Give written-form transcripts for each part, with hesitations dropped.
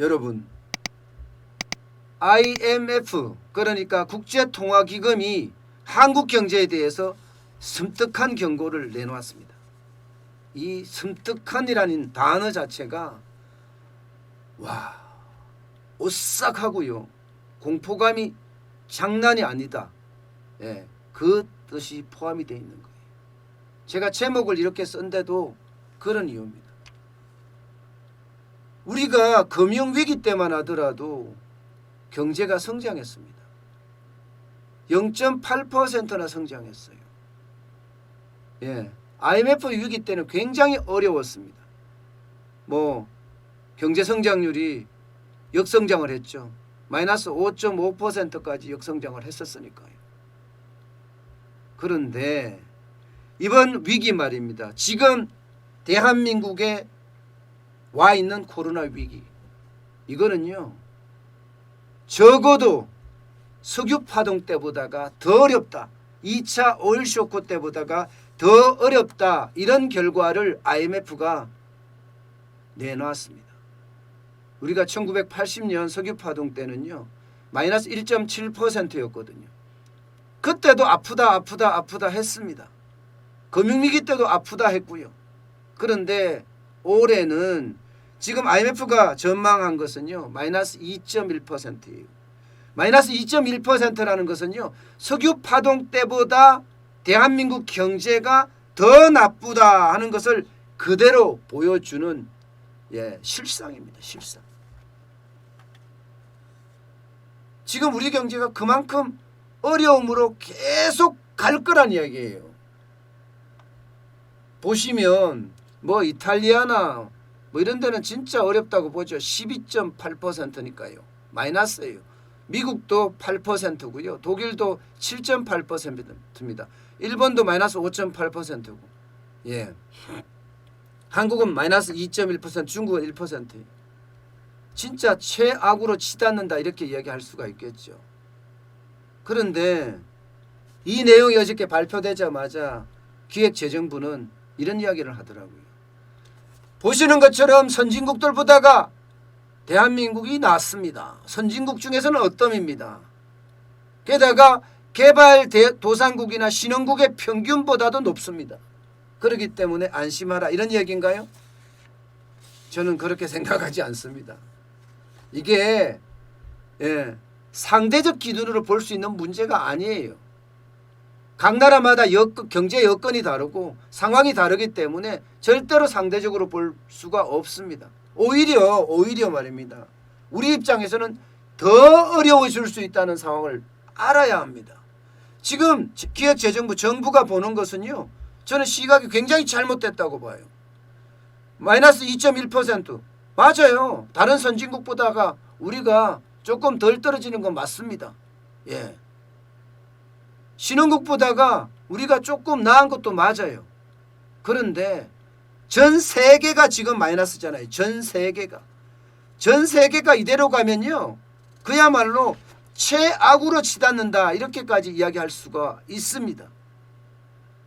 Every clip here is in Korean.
여러분, IMF 그러니까 국제통화기금이 한국 경제에 대해서 섬뜩한 경고를 내놓았습니다. 이 섬뜩한이라는 단어 자체가 와, 오싹하고요, 공포감이 장난이 아니다. 예, 그 뜻이 포함이 되어 있는 거예요. 제가 제목을 이렇게 쓴데도 그런 이유입니다. 우리가 금융위기 때만 하더라도 경제가 성장했습니다. 0.8%나 성장했어요. 예, IMF 위기 때는 굉장히 어려웠습니다. 경제 성장률이 역성장을 했죠. 마이너스 5.5%까지 역성장을 했었으니까요. 그런데 이번 위기 말입니다. 지금 대한민국에 와 있는 코로나 위기, 이거는요, 적어도 석유 파동 때보다가 더 어렵다. 2차 오일 쇼크 때보다가 더 어렵다. 이런 결과를 IMF가 내놨습니다. 우리가 1980년 석유 파동 때는요, 마이너스 1.7%였거든요. 그때도 아프다 했습니다. 금융위기 때도 아프다 했고요. 그런데 올해는 지금 IMF가 전망한 것은요, 마이너스 2.1%예요. 마이너스 2.1%라는 것은요, 석유 파동 때보다 대한민국 경제가 더 나쁘다 하는 것을 그대로 보여주는 실상입니다. 실상. 지금 우리 경제가 그만큼 어려움으로 계속 갈 거란 이야기예요. 보시면 이탈리아나 이런 데는 진짜 어렵다고 보죠. 12.8%니까요. 마이너스예요. 미국도 8%고요. 독일도 7.8%입니다. 일본도 마이너스 5.8%고. 예. 한국은 마이너스 2.1%, 중국은 1%예요. 진짜 최악으로 치닫는다 이렇게 이야기할 수가 있겠죠. 그런데 이 내용이 어저께 발표되자마자 기획재정부는 이런 이야기를 하더라고요. 보시는 것처럼 선진국들보다가 대한민국이 낫습니다. 선진국 중에서는 어떤입니다. 게다가 개발도상국이나 신흥국의 평균보다도 높습니다. 그렇기 때문에 안심하라 이런 얘기인가요? 저는 그렇게 생각하지 않습니다. 이게 상대적 기준으로 볼 수 있는 문제가 아니에요. 각 나라마다 경제 여건이 다르고 상황이 다르기 때문에 절대로 상대적으로 볼 수가 없습니다. 오히려 말입니다. 우리 입장에서는 더 어려워질 수 있다는 상황을 알아야 합니다. 지금 기획재정부 정부가 보는 것은요, 저는 시각이 굉장히 잘못됐다고 봐요. 마이너스 2.1% 맞아요. 다른 선진국보다가 우리가 조금 덜 떨어지는 건 맞습니다. 예. 신흥국보다가 우리가 조금 나은 것도 맞아요. 그런데 전 세계가 지금 마이너스잖아요. 전 세계가 이대로 가면요, 그야말로 최악으로 치닫는다 이렇게까지 이야기할 수가 있습니다.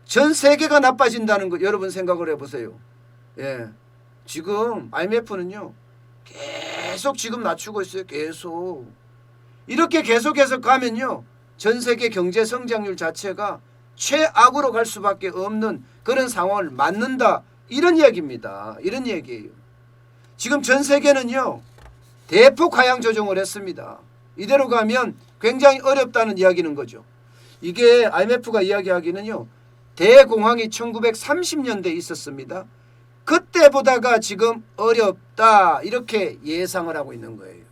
전 세계가 나빠진다는 거 여러분 생각을 해보세요. 예. 지금 IMF는요, 계속 지금 낮추고 있어요. 계속. 이렇게 계속해서 가면요, 전 세계 경제 성장률 자체가 최악으로 갈 수밖에 없는 그런 상황을 맞는다. 이런 이야기입니다. 이런 얘기예요. 지금 전 세계는요, 대폭 하향 조정을 했습니다. 이대로 가면 굉장히 어렵다는 이야기는 거죠. 이게 IMF가 이야기하기는요, 대공황이 1930년대에 있었습니다. 그때보다가 지금 어렵다 이렇게 예상을 하고 있는 거예요.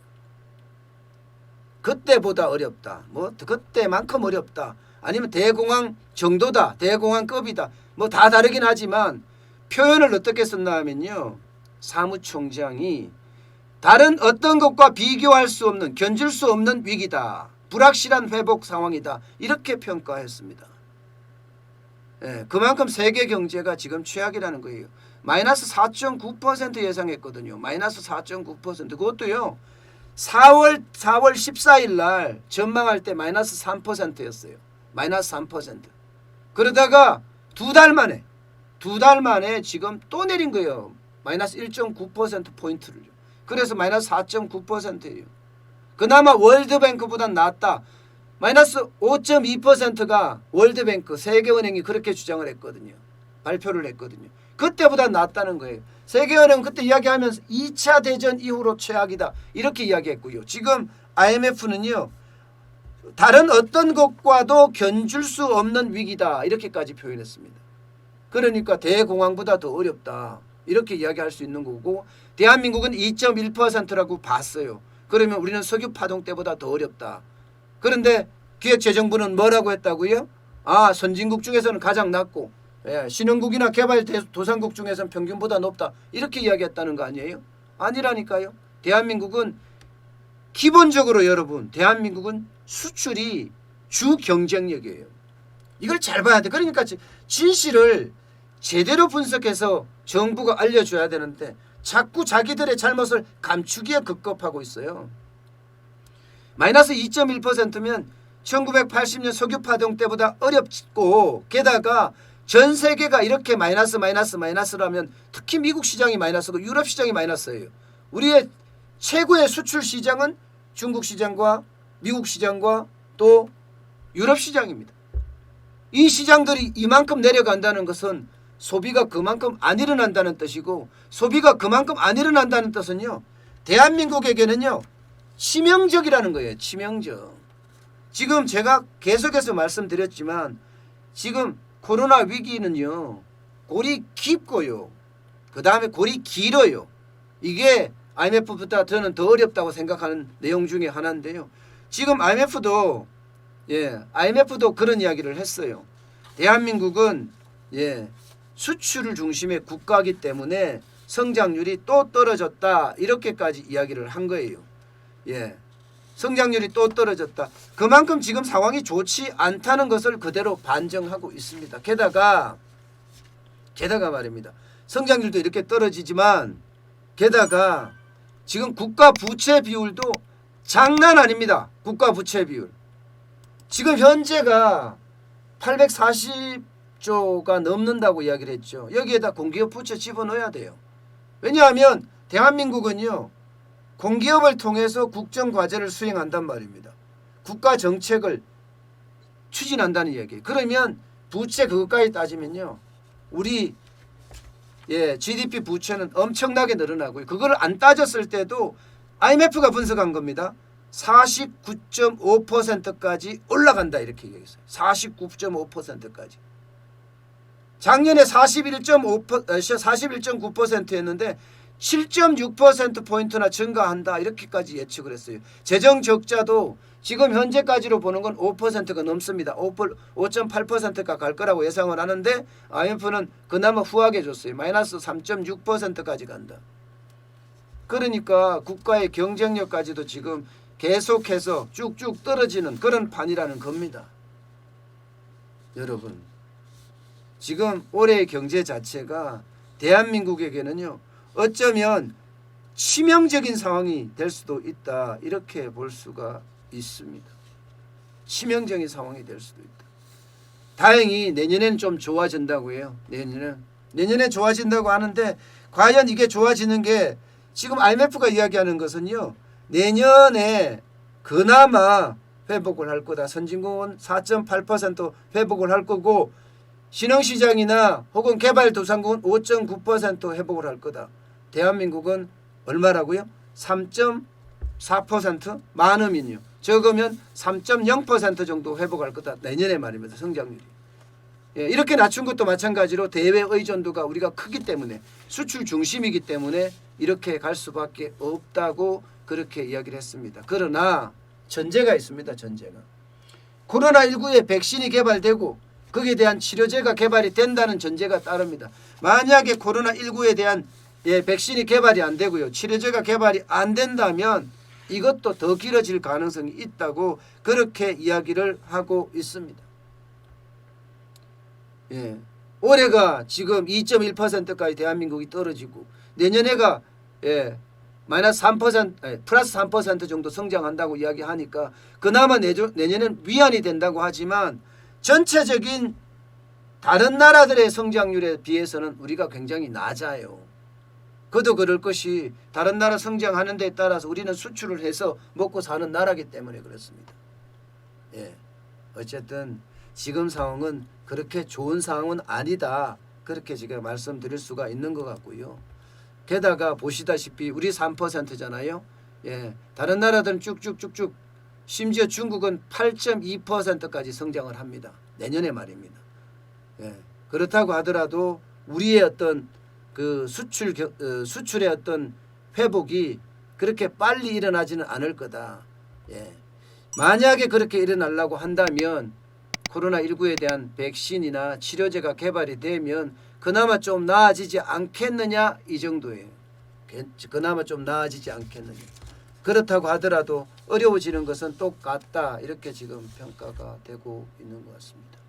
그때보다 어렵다. 그때만큼 어렵다. 아니면 대공황 정도다. 대공황급이다. 다 다르긴 하지만 표현을 어떻게 썼나 하면요, 사무총장이 다른 어떤 것과 비교할 수 없는, 견줄 수 없는 위기다. 불확실한 회복 상황이다. 이렇게 평가했습니다. 예, 그만큼 세계 경제가 지금 최악이라는 거예요. 마이너스 4.9% 예상했거든요. 마이너스 4.9%. 그것도요, 4월 14일 날 전망할 때 마이너스 3%였어요. 마이너스 3%. 그러다가 두 달 만에 지금 또 내린 거예요. 마이너스 1.9%포인트를요. 그래서 마이너스 4.9%예요. 그나마 월드뱅크보다 낫다. 마이너스 5.2%가 월드뱅크 세계은행이 그렇게 주장을 했거든요. 발표를 했거든요. 그때보다 낫다는 거예요. 세계은행은 그때 이야기하면서 2차 대전 이후로 최악이다 이렇게 이야기했고요. 지금 IMF는요. 다른 어떤 것과도 견줄 수 없는 위기다 이렇게까지 표현했습니다. 그러니까 대공황보다 더 어렵다 이렇게 이야기할 수 있는 거고 대한민국은 2.1%라고 봤어요. 그러면 우리는 석유 파동 때보다 더 어렵다. 그런데 기획재정부는 뭐라고 했다고요? 선진국 중에서는 가장 낮고 신흥국이나 개발도상국 중에서는 평균보다 높다 이렇게 이야기했다는 거 아니에요? 아니라니까요. 대한민국은 기본적으로 여러분 대한민국은 수출이 주 경쟁력이에요. 이걸 잘 봐야 돼. 그러니까 진실을 제대로 분석해서 정부가 알려줘야 되는데 자꾸 자기들의 잘못을 감추기에 급급하고 있어요. 마이너스 2.1%면 1980년 석유 파동 때보다 어렵고 게다가 전 세계가 이렇게 마이너스라면 특히 미국 시장이 마이너스고 유럽 시장이 마이너스예요. 우리의 최고의 수출 시장은 중국 시장과 미국 시장과 또 유럽 시장입니다. 이 시장들이 이만큼 내려간다는 것은 소비가 그만큼 안 일어난다는 뜻이고 소비가 그만큼 안 일어난다는 뜻은요. 대한민국에게는요. 치명적이라는 거예요. 치명적. 지금 제가 계속해서 말씀드렸지만 지금 코로나 위기는요. 골이 깊고요. 그 다음에 골이 길어요. 이게 IMF보다 저는 더 어렵다고 생각하는 내용 중에 하나인데요. 지금 IMF도 그런 이야기를 했어요. 대한민국은 수출을 중심의 국가이기 때문에 성장률이 또 떨어졌다 이렇게까지 이야기를 한 거예요. 성장률이 또 떨어졌다. 그만큼 지금 상황이 좋지 않다는 것을 그대로 반증하고 있습니다. 게다가 말입니다. 성장률도 이렇게 떨어지지만 게다가 지금 국가 부채 비율도 장난 아닙니다. 국가 부채 비율. 지금 현재가 840조가 넘는다고 이야기를 했죠. 여기에다 공기업 부채 집어넣어야 돼요. 왜냐하면 대한민국은요. 공기업을 통해서 국정과제를 수행한단 말입니다. 국가 정책을 추진한다는 얘기예요. 그러면 부채 그것까지 따지면요. 우리 GDP 부채는 엄청나게 늘어나고요. 그걸 안 따졌을 때도 IMF가 분석한 겁니다. 49.5%까지 올라간다 이렇게 얘기했어요. 49.5%까지. 작년에 41.9%였는데 7.6%포인트나 증가한다 이렇게까지 예측을 했어요. 재정 적자도 지금 현재까지로 보는 건 5%가 넘습니다. 5.8%가 갈 거라고 예상을 하는데 IMF는 그나마 후하게 줬어요. 마이너스 3.6%까지 간다. 그러니까 국가의 경쟁력까지도 지금 계속해서 쭉쭉 떨어지는 그런 판이라는 겁니다. 여러분 지금 올해의 경제 자체가 대한민국에게는요. 어쩌면 치명적인 상황이 될 수도 있다. 이렇게 볼 수가 있습니다. 치명적인 상황이 될 수도 있다. 다행히 내년에는 좀 좋아진다고 해요. 내년에 좋아진다고 하는데 과연 이게 좋아지는 게 지금 IMF가 이야기하는 것은요. 내년에 그나마 회복을 할 거다. 선진국은 4.8% 회복을 할 거고 신흥시장이나 혹은 개발도상국은 5.9% 회복을 할 거다. 대한민국은 얼마라고요? 3.4% 많으면요. 적으면 3.0% 정도 회복할 거다. 내년에 말입니다. 성장률이. 이렇게 낮춘 것도 마찬가지로 대외 의존도가 우리가 크기 때문에 수출 중심이기 때문에 이렇게 갈 수밖에 없다고 그렇게 이야기를 했습니다. 그러나 전제가 있습니다. 전제가. 코로나19에 백신이 개발되고 거기에 대한 치료제가 개발이 된다는 전제가 따릅니다. 만약에 코로나19에 대한 백신이 개발이 안 되고요. 치료제가 개발이 안 된다면 이것도 더 길어질 가능성이 있다고 그렇게 이야기를 하고 있습니다. 올해가 지금 2.1%까지 대한민국이 떨어지고 내년에가 마이너스 3%, 플러스 3% 정도 성장한다고 이야기하니까 그나마 내년엔 위안이 된다고 하지만 전체적인 다른 나라들의 성장률에 비해서는 우리가 굉장히 낮아요. 그도 그럴 것이 다른 나라 성장하는 데 따라서 우리는 수출을 해서 먹고 사는 나라이기 때문에 그렇습니다. 예. 어쨌든 지금 상황은 그렇게 좋은 상황은 아니다. 그렇게 제가 말씀드릴 수가 있는 것 같고요. 게다가 보시다시피 우리 3%잖아요. 예. 다른 나라들은 쭉쭉쭉쭉 심지어 중국은 8.2%까지 성장을 합니다. 내년에 말입니다. 예. 그렇다고 하더라도 우리의 어떤 그 수출의 어떤 회복이 그렇게 빨리 일어나지는 않을 거다. 예. 만약에 그렇게 일어나려고 한다면 코로나19에 대한 백신이나 치료제가 개발이 되면 그나마 좀 나아지지 않겠느냐 이 정도예요. 그나마 좀 나아지지 않겠느냐. 그렇다고 하더라도 어려워지는 것은 똑같다. 이렇게 지금 평가가 되고 있는 것 같습니다.